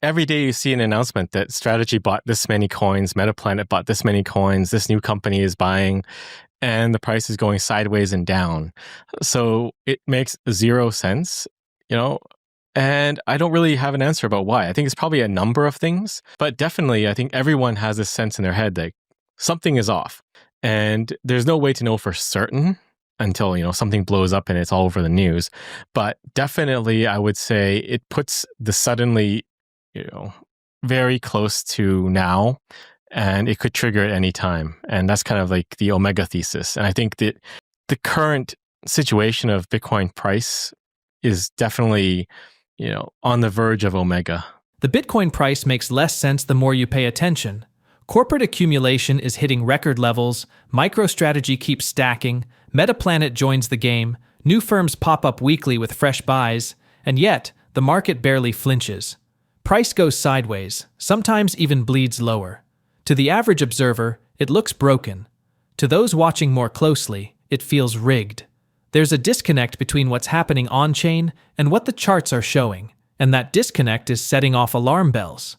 every day you see an announcement that Strategy bought this many coins, Metaplanet bought this many coins, this new company is buying, and the price is going sideways and down. So it makes zero sense, you know, and I don't really have an answer about why. I think it's probably a number of things, but definitely I think everyone has this sense in their head that something is off. And there's no way to know for certain until, something blows up and it's all over the news. But definitely I would say it puts the suddenly, very close to now, and it could trigger at any time. And that's kind of like the Omega thesis. And I think that the current situation of Bitcoin price is definitely, on the verge of Omega. The Bitcoin price makes less sense the more you pay attention. Corporate accumulation is hitting record levels, MicroStrategy keeps stacking, Metaplanet joins the game, new firms pop up weekly with fresh buys, and yet the market barely flinches. Price goes sideways, sometimes even bleeds lower. To the average observer, it looks broken. To those watching more closely, it feels rigged. There's a disconnect between what's happening on-chain and what the charts are showing, and that disconnect is setting off alarm bells.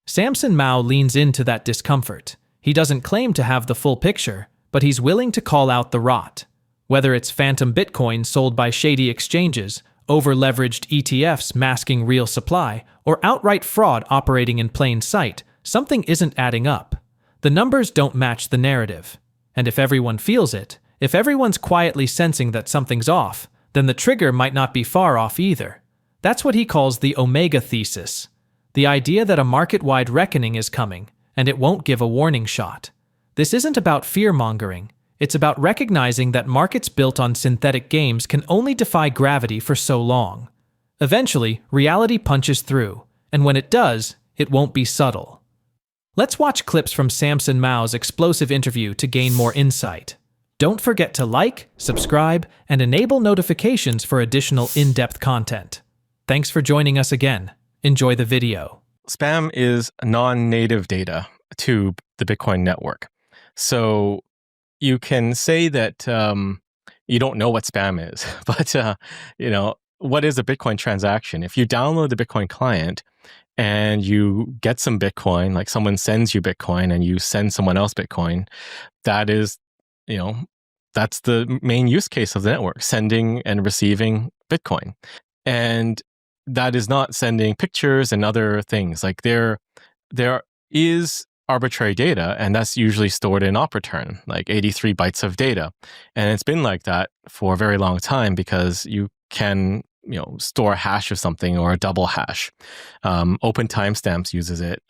Samson Mow leans into that discomfort. He doesn't claim to have the full picture, but he's willing to call out the rot. Whether it's phantom Bitcoin sold by shady exchanges, over-leveraged ETFs masking real supply, or outright fraud operating in plain sight, something isn't adding up. The numbers don't match the narrative. And if everyone feels it, if everyone's quietly sensing that something's off, then the trigger might not be far off either. That's what he calls the Omega thesis. The idea that a market-wide reckoning is coming, and it won't give a warning shot. This isn't about fear-mongering. It's about recognizing that markets built on synthetic games can only defy gravity for so long. Eventually, reality punches through, and when it does, it won't be subtle. Let's watch clips from Samson Mow's explosive interview to gain more insight. Don't forget to like, subscribe, and enable notifications for additional in-depth content. Thanks for joining us again. Enjoy the video. Spam is non-native data to the Bitcoin network. So you can say that you don't know what spam is, but what is a Bitcoin transaction? If you download the Bitcoin client and you get some Bitcoin, like someone sends you Bitcoin and you send someone else Bitcoin, that is, that's the main use case of the network, sending and receiving Bitcoin. And that is not sending pictures and other things. Like there is arbitrary data, and that's usually stored in op return, like 83 bytes of data. And it's been like that for a very long time because you can, store a hash of something or a double hash. Open timestamps uses it.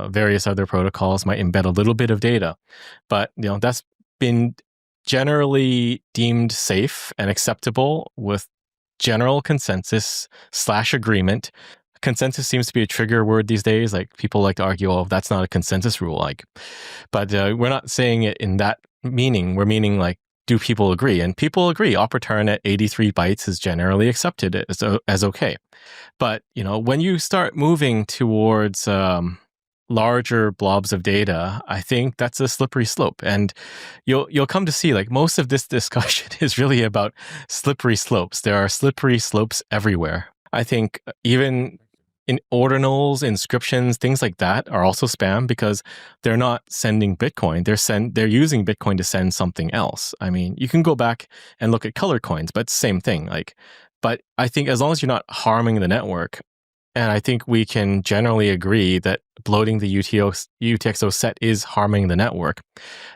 Various other protocols might embed a little bit of data, but that's been generally deemed safe and acceptable with general consensus / agreement. Consensus seems to be a trigger word these days. Like people like to argue, oh, that's not a consensus rule. But we're not saying it in that meaning. We're meaning like, do people agree? And people agree. Op return at 83 bytes is generally accepted as okay. But when you start moving towards larger blobs of data, I think that's a slippery slope. And you'll come to see like most of this discussion is really about slippery slopes. There are slippery slopes everywhere. I think even in ordinals, inscriptions, things like that are also spam because they're not sending Bitcoin. They're using Bitcoin to send something else. I mean, you can go back and look at color coins, but same thing. But I think as long as you're not harming the network, and I think we can generally agree that bloating the UTXO set is harming the network,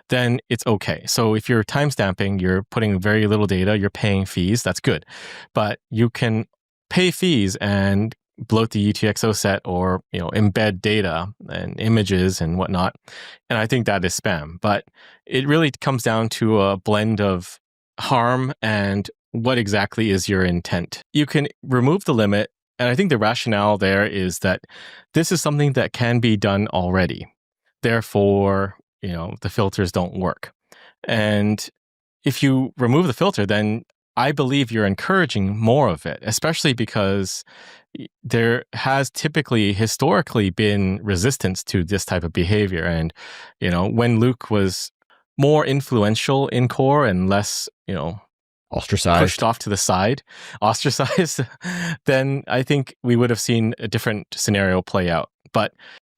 then it's okay. So if you're timestamping, you're putting very little data, you're paying fees, that's good. But you can pay fees and bloat the UTXO set or embed data and images and whatnot. And I think that is spam. But it really comes down to a blend of harm and what exactly is your intent. You can remove the limit. And I think the rationale there is that this is something that can be done already. Therefore, the filters don't work. And if you remove the filter, then I believe you're encouraging more of it, especially because there has historically been resistance to this type of behavior. And, when Luke was more influential in core and less, ostracized, pushed off to the side, ostracized, then I think we would have seen a different scenario play out. But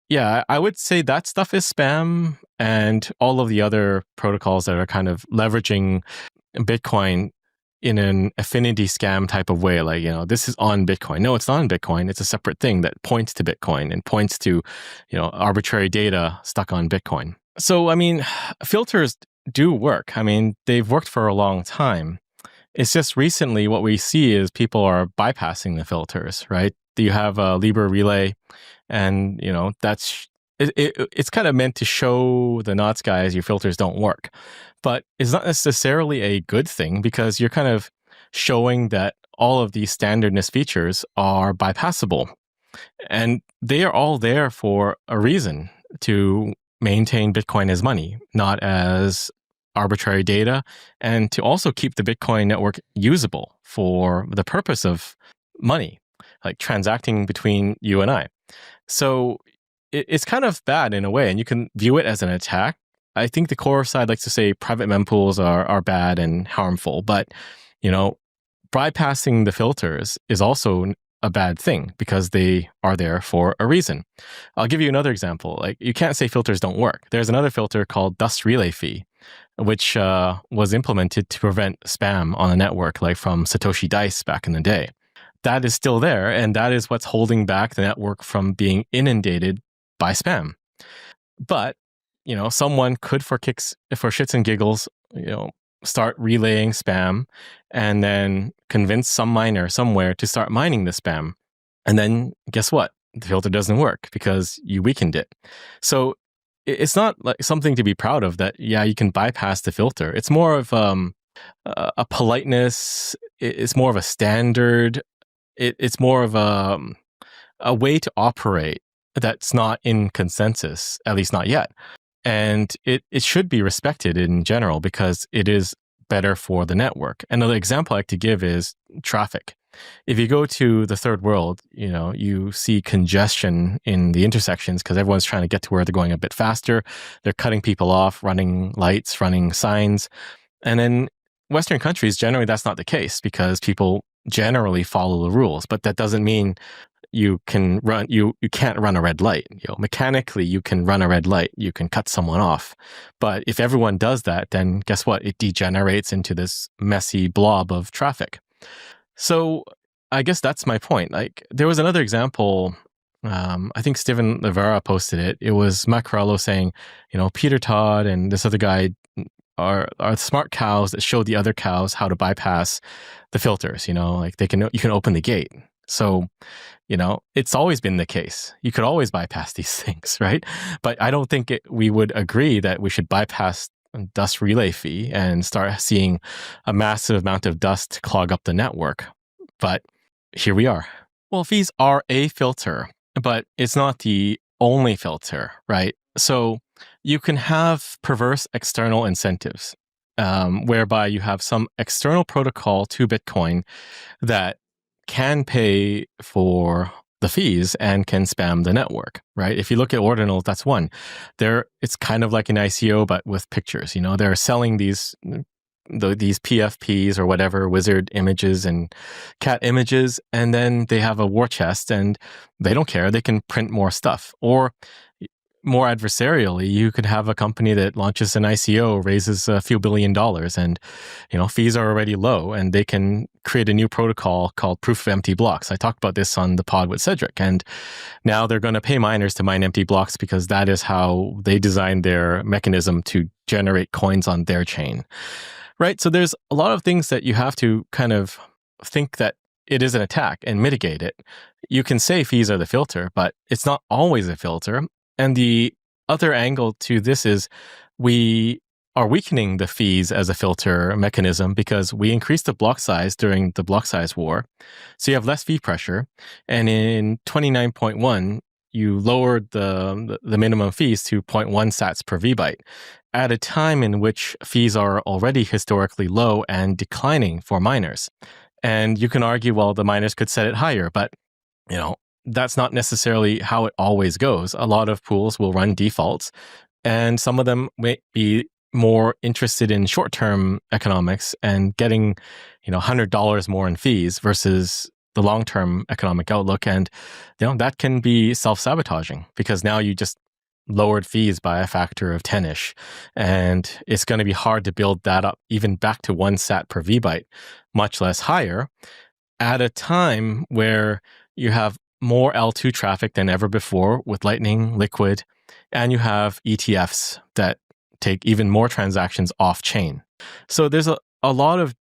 yeah, I would say that stuff is spam, and all of the other protocols that are kind of leveraging Bitcoin in an affinity scam type of way, like, this is on Bitcoin. No, it's not on Bitcoin. It's a separate thing that points to Bitcoin and points to, arbitrary data stuck on Bitcoin. So, I mean, filters do work. I mean, they've worked for a long time. It's just recently what we see is people are bypassing the filters, right? You have a Libra relay, and it's kind of meant to show the nuts guys your filters don't work, but it's not necessarily a good thing, because you're kind of showing that all of these standardness features are bypassable, and they are all there for a reason: to maintain Bitcoin as money, not as arbitrary data, and to also keep the Bitcoin network usable for the purpose of money, like transacting between you and I. So it's kind of bad in a way, and you can view it as an attack. I think the core side likes to say private mempools are bad and harmful, but bypassing the filters is also a bad thing, because they are there for a reason. I'll give you another example. Like, you can't say filters don't work. There's another filter called dust relay fee, which was implemented to prevent spam on the network, like from Satoshi Dice back in the day. That is still there, and that is what's holding back the network from being inundated by spam. But, someone could, for shits and giggles, start relaying spam, and then convince some miner somewhere to start mining the spam. And then guess what? The filter doesn't work because you weakened it. So it's not like something to be proud of that, you can bypass the filter. It's more of a politeness. It's more of a standard. It's more of a way to operate that's not in consensus, at least not yet. And it should be respected in general, because it is better for the network. Another example I like to give is traffic. If you go to the third world, you see congestion in the intersections because everyone's trying to get to where they're going a bit faster. They're cutting people off, running lights, running signs. And in Western countries, generally that's not the case, because people generally follow the rules. But that doesn't mean you can't run a red light. Mechanically, you can run a red light. You can cut someone off. But if everyone does that, then guess what? It degenerates into this messy blob of traffic. So I guess that's my point. Like, there was another example. I think Steven Rivera posted it. It was Macrello saying, Peter Todd and this other guy are smart cows that show the other cows how to bypass the filters. Like you can open the gate. So, it's always been the case. You could always bypass these things, right? But I don't think we would agree that we should bypass dust relay fee and start seeing a massive amount of dust clog up the network. But here we are. Well, fees are a filter, but it's not the only filter, right? So you can have perverse external incentives, whereby you have some external protocol to Bitcoin that can pay for the fees and can spam the network, right? If you look at ordinals, that's one. It's kind of like an ICO, but with pictures. They're selling these PFPs or whatever, wizard images and cat images, and then they have a war chest, and they don't care. They can print more stuff. Or more adversarially, you could have a company that launches an ICO, raises a few $1 billion, and fees are already low, and they can create a new protocol called proof of empty blocks. I talked about this on the pod with Cedric, and now they're going to pay miners to mine empty blocks because that is how they designed their mechanism to generate coins on their chain, right? So there's a lot of things that you have to kind of think that it is an attack and mitigate it. You can say fees are the filter, but it's not always a filter. And the other angle to this is we are weakening the fees as a filter mechanism because we increased the block size during the block size war. So you have less fee pressure. And in 29.1, you lowered the minimum fees to 0.1 sats per VByte at a time in which fees are already historically low and declining for miners. And you can argue, well, the miners could set it higher, but that's not necessarily how it always goes. A lot of pools will run defaults, and some of them may be more interested in short-term economics and getting, $100 more in fees versus the long-term economic outlook. And, that can be self-sabotaging because now you just lowered fees by a factor of 10-ish. And it's going to be hard to build that up even back to 1 sat per VByte, much less higher, at a time where you have more L2 traffic than ever before with Lightning, Liquid, and you have ETFs that take even more transactions off-chain. So there's a lot of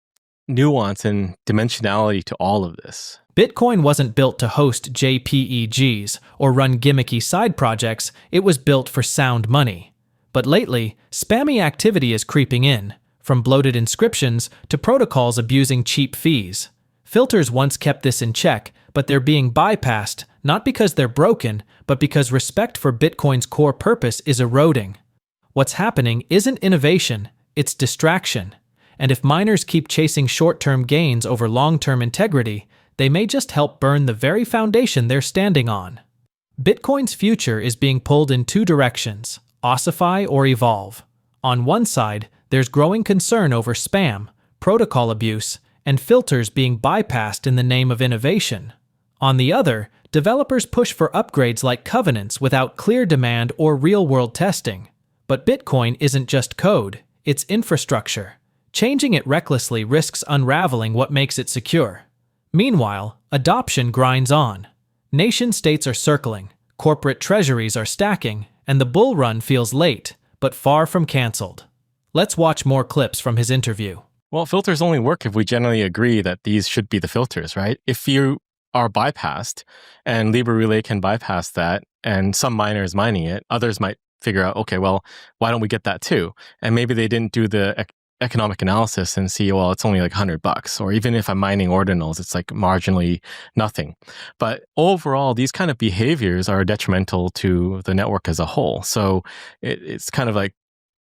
nuance and dimensionality to all of this. Bitcoin wasn't built to host JPEGs or run gimmicky side projects, it was built for sound money. But lately, spammy activity is creeping in, from bloated inscriptions to protocols abusing cheap fees. Filters once kept this in check, but they're being bypassed, not because they're broken, but because respect for Bitcoin's core purpose is eroding. What's happening isn't innovation, it's distraction. And if miners keep chasing short-term gains over long-term integrity, they may just help burn the very foundation they're standing on. Bitcoin's future is being pulled in 2 directions, ossify or evolve. On one side, there's growing concern over spam, protocol abuse, and filters being bypassed in the name of innovation. On the other, developers push for upgrades like covenants without clear demand or real-world testing. But Bitcoin isn't just code, it's infrastructure. Changing it recklessly risks unraveling what makes it secure. Meanwhile, adoption grinds on. Nation-states are circling, corporate treasuries are stacking, and the bull run feels late, but far from cancelled. Let's watch more clips from his interview. Well, filters only work if we generally agree that these should be the filters, right? If you are bypassed, and Libra Relay can bypass that, and some miners mining it, others might figure out, okay, well, why don't we get that too? And maybe they didn't do the economic analysis and see, well, it's only like $100, or even if I'm mining ordinals, it's like marginally nothing. But overall, these kind of behaviors are detrimental to the network as a whole. So it's kind of like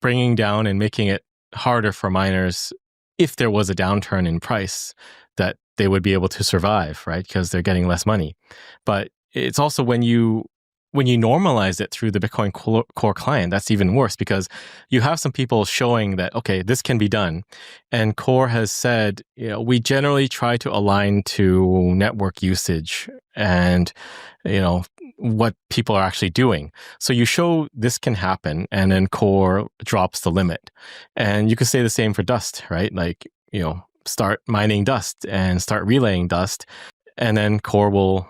bringing down and making it harder for miners, if there was a downturn in price, that they would be able to survive, right? Because they're getting less money. But it's also when you normalize it through the Bitcoin core client, that's even worse, because you have some people showing that, okay, this can be done. And Core has said, we generally try to align to network usage and, what people are actually doing. So you show this can happen, and then Core drops the limit. And you could say the same for Dust, right? Like, start mining Dust and start relaying Dust, and then Core will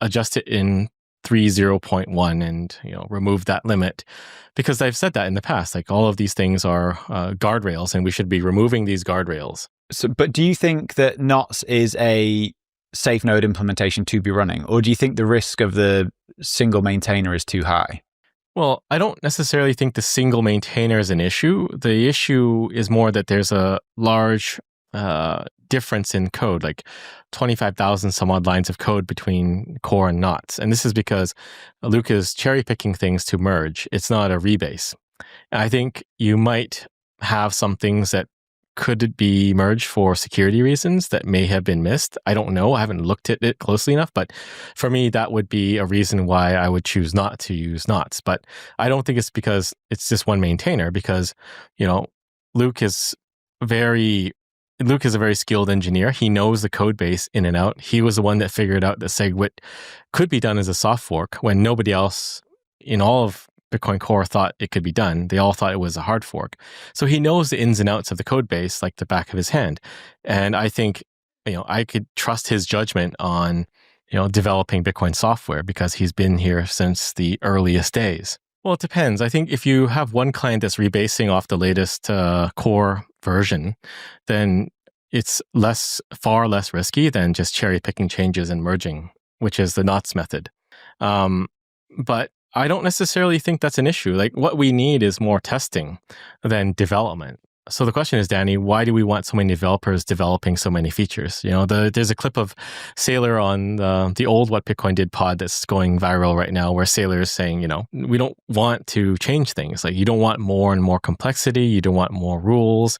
adjust it in 3.0.1 and remove that limit, because I've said that in the past, like all of these things are guardrails, and we should be removing these guardrails. So, but do you think that NOTs is a safe node implementation to be running, or do you think the risk of the single maintainer is too high? Well, I don't necessarily think the single maintainer is an issue. The issue is more that there's a large difference in code, like 25,000 some odd lines of code between Core and NOTs. And this is because Luke is cherry picking things to merge. It's not a rebase. I think you might have some things that could be merged for security reasons that may have been missed. I don't know. I haven't looked at it closely enough, but for me, that would be a reason why I would choose not to use NOTs. But I don't think it's because it's just one maintainer, because, Luke is a very skilled engineer. He knows the code base in and out. He was the one that figured out that SegWit could be done as a soft fork when nobody else in all of Bitcoin Core thought it could be done. They all thought it was a hard fork. So he knows the ins and outs of the code base like the back of his hand. And I think, I could trust his judgment on, developing Bitcoin software, because he's been here since the earliest days. Well, it depends. I think if you have one client that's rebasing off the latest Core version, then it's far less risky than just cherry picking changes and merging, which is the NOTs method. But I don't necessarily think that's an issue. Like, what we need is more testing than development. So the question is, Danny, why do we want so many developers developing so many features? There's a clip of Sailor on the old What Bitcoin Did pod that's going viral right now, where Sailor is saying, we don't want to change things. Like, you don't want more and more complexity. You don't want more rules.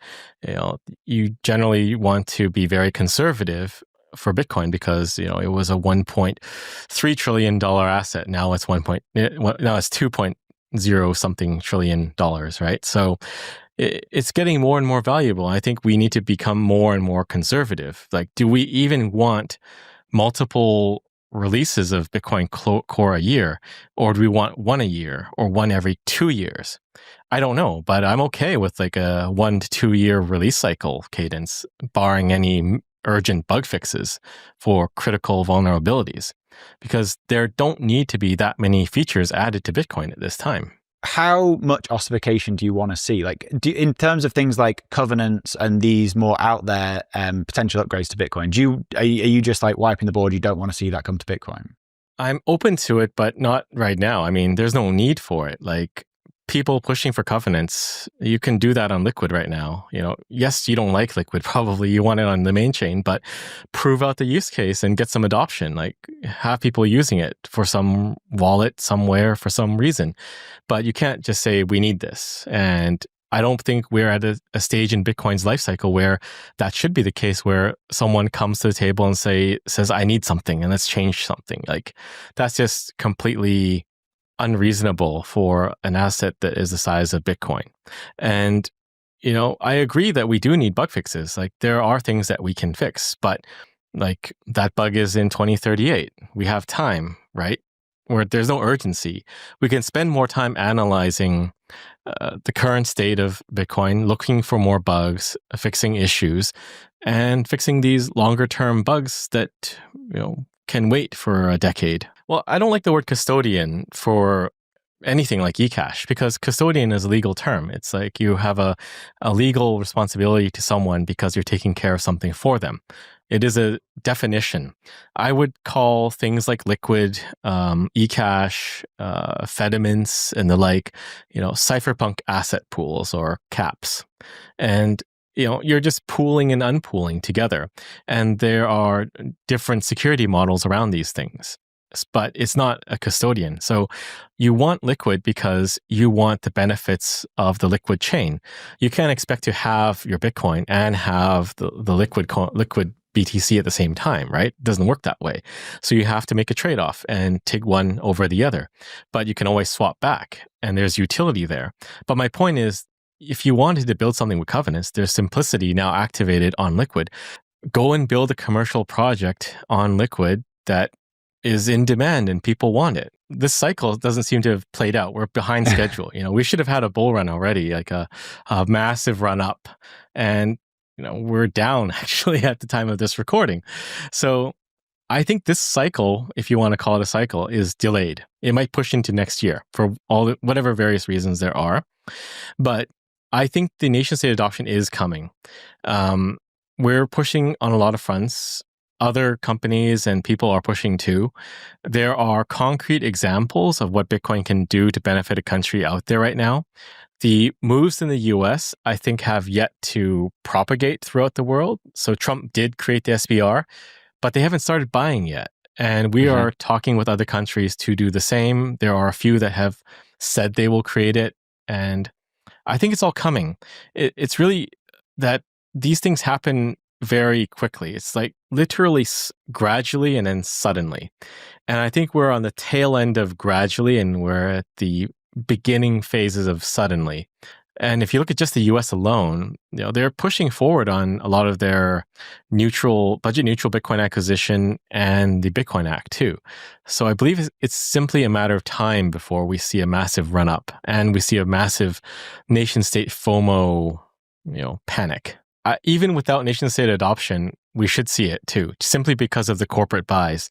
You generally want to be very conservative for Bitcoin, because it was a $1.3 trillion asset. Now it's 2.0 something trillion dollars, right? So it's getting more and more valuable. I think we need to become more and more conservative. Like, do we even want multiple releases of Bitcoin Core a year, or do we want one a year or one every 2 years? I don't know, but I'm okay with like a 1 to 2 year release cycle cadence, barring any urgent bug fixes for critical vulnerabilities, because there don't need to be that many features added to Bitcoin at this time. How much ossification do you want to see? Like, in terms of things like covenants and these more out there potential upgrades to Bitcoin, are you just like wiping the board? You don't want to see that come to Bitcoin? I'm open to it, but not right now. I mean, there's no need for it. Like, people pushing for covenants, you can do that on Liquid right now. Yes, you don't like Liquid, probably you want it on the main chain, but prove out the use case and get some adoption. Like, have people using it for some wallet somewhere for some reason. But you can't just say we need this. And I don't think we're at a stage in Bitcoin's life cycle where that should be the case, where someone comes to the table and says, I need something and let's change something. Like, that's just completely unreasonable for an asset that is the size of Bitcoin. And, I agree that we do need bug fixes. Like, there are things that we can fix, but like that bug is in 2038. We have time, right? Where there's no urgency. We can spend more time analyzing the current state of Bitcoin, looking for more bugs, fixing issues, and fixing these longer term bugs that, can wait for a decade. Well, I don't like the word custodian for anything like eCash, because custodian is a legal term. It's like you have a legal responsibility to someone because you're taking care of something for them. It is a definition. I would call things like Liquid, eCash, Fedimints, and the like, cypherpunk asset pools or caps. And you're just pooling and unpooling together. And there are different security models around these things, but it's not a custodian. So you want Liquid because you want the benefits of the Liquid chain. You can't expect to have your Bitcoin and have the Liquid BTC at the same time, right? It doesn't work that way. So you have to make a trade-off and take one over the other. But you can always swap back, and there's utility there. But my point is, if you wanted to build something with covenants, there's simplicity now activated on Liquid. Go and build a commercial project on Liquid that is in demand and people want it. This cycle doesn't seem to have played out. We're behind schedule. We should have had a bull run already, like a massive run up. And, we're down actually at the time of this recording. So I think this cycle, if you want to call it a cycle, is delayed. It might push into next year for whatever various reasons there are. But I think the nation state adoption is coming. We're pushing on a lot of fronts. Other companies and people are pushing too. There are concrete examples of what Bitcoin can do to benefit a country out there right now. The moves in the US, I think, have yet to propagate throughout the world. So Trump did create the SBR, but they haven't started buying yet. And we are talking with other countries to do the same. There are a few that have said they will create it. And I think it's all coming. It's really that these things happen very quickly. It's like literally gradually and then suddenly. And I think we're on the tail end of gradually and we're at the beginning phases of suddenly. And if you look at just the US alone, they're pushing forward on a lot of their budget neutral Bitcoin acquisition and the Bitcoin Act too. So I believe it's simply a matter of time before we see a massive run up and we see a massive nation state FOMO, panic. Even without nation state adoption, we should see it too, simply because of the corporate buys.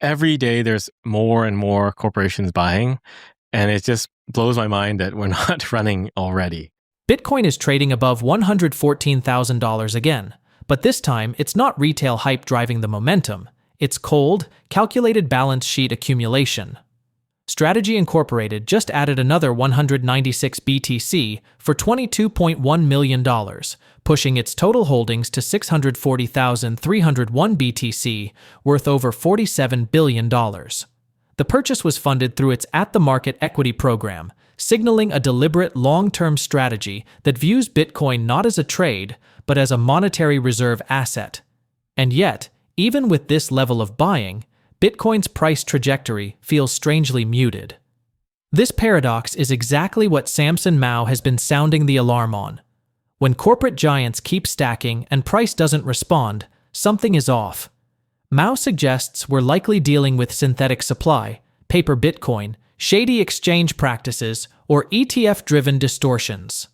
Every day there's more and more corporations buying, and it just blows my mind that we're not running already. Bitcoin is trading above $114,000 again, but this time it's not retail hype driving the momentum. It's cold, calculated balance sheet accumulation. Strategy Incorporated just added another 196 BTC for $22.1 million, pushing its total holdings to 640,301 BTC, worth over $47 billion. The purchase was funded through its at-the-market equity program, signaling a deliberate long-term strategy that views Bitcoin not as a trade, but as a monetary reserve asset. And yet, even with this level of buying, Bitcoin's price trajectory feels strangely muted. This paradox is exactly what Samson Mow has been sounding the alarm on. When corporate giants keep stacking and price doesn't respond, something is off. Mow suggests we're likely dealing with synthetic supply, paper Bitcoin, shady exchange practices, or ETF-driven distortions.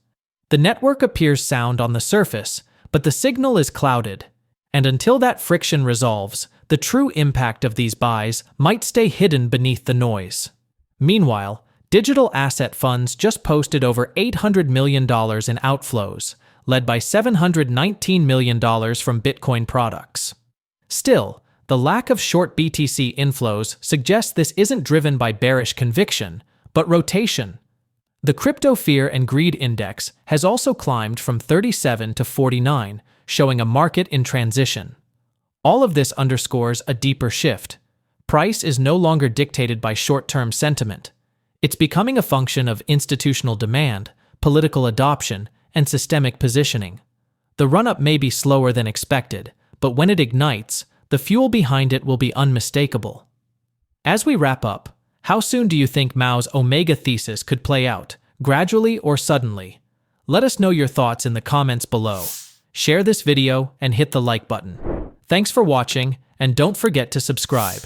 The network appears sound on the surface, but the signal is clouded. And until that friction resolves, the true impact of these buys might stay hidden beneath the noise. Meanwhile, digital asset funds just posted over $800 million in outflows, led by $719 million from Bitcoin products. Still, the lack of short BTC inflows suggests this isn't driven by bearish conviction, but rotation. The Crypto Fear and Greed Index has also climbed from 37 to 49, showing a market in transition. All of this underscores a deeper shift. Price is no longer dictated by short-term sentiment. It's becoming a function of institutional demand, political adoption, and systemic positioning. The run-up may be slower than expected, but when it ignites, the fuel behind it will be unmistakable. As we wrap up, how soon do you think Mow's Omega thesis could play out, gradually or suddenly? Let us know your thoughts in the comments below. Share this video and hit the like button. Thanks for watching, and don't forget to subscribe.